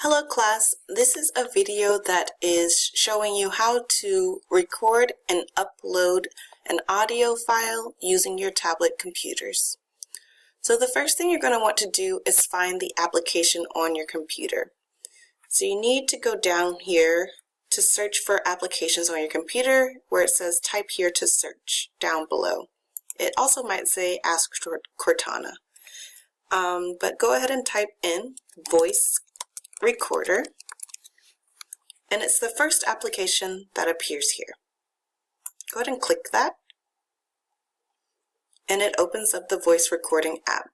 Hello class, this is a video that is showing you how to record and upload an audio file using your tablet computers. So the first thing you're going to want to do is find the application on your computer. So you need to go down here to search for applications on your computer where it says type here to search down below. It also might say ask Cortana. But go ahead and type in voice recorder, and it's the first application that appears here. Go ahead and click that, and it opens up the voice recording app.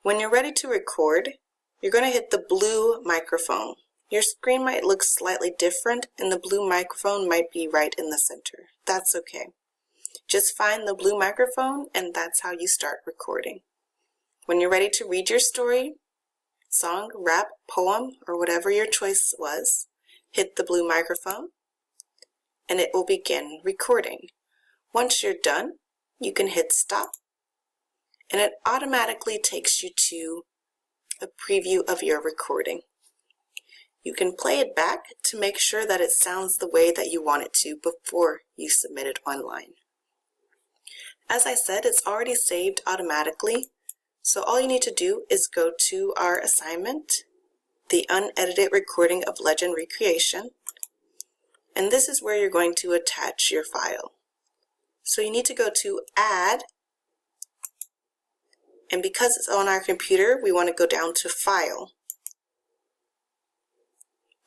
When you're ready to record, you're going to hit the blue microphone. Your screen might look slightly different, and the blue microphone might be right in the center. That's okay. Just find the blue microphone, and that's how you start recording. When you're ready to read your story, song, rap, poem, or whatever your choice was, hit the blue microphone and it will begin recording. Once you're done, you can hit stop and it automatically takes you to a preview of your recording. You can play it back to make sure that it sounds the way that you want it to before you submit it online. As I said, it's already saved automatically. So all you need to do is go to our assignment, the unedited recording of legend recreation, and this is where you're going to attach your file. So you need to go to add, and because it's on our computer, we want to go down to file.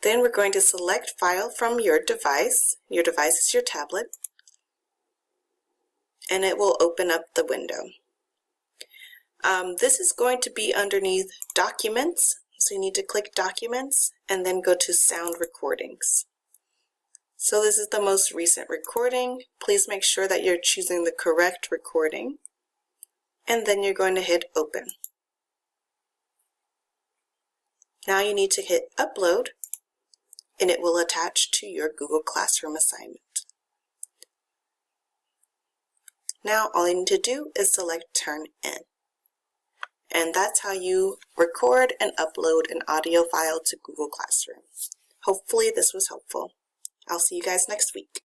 Then we're going to select file from your device. Your device is your tablet, and it will open up the window. This is going to be underneath Documents, so you need to click Documents and then go to Sound Recordings. So this is the most recent recording. Please make sure that you're choosing the correct recording, and then you're going to hit Open. Now you need to hit Upload, and it will attach to your Google Classroom assignment. Now all you need to do is select Turn In. And that's how you record and upload an audio file to Google Classroom. Hopefully this was helpful. I'll see you guys next week.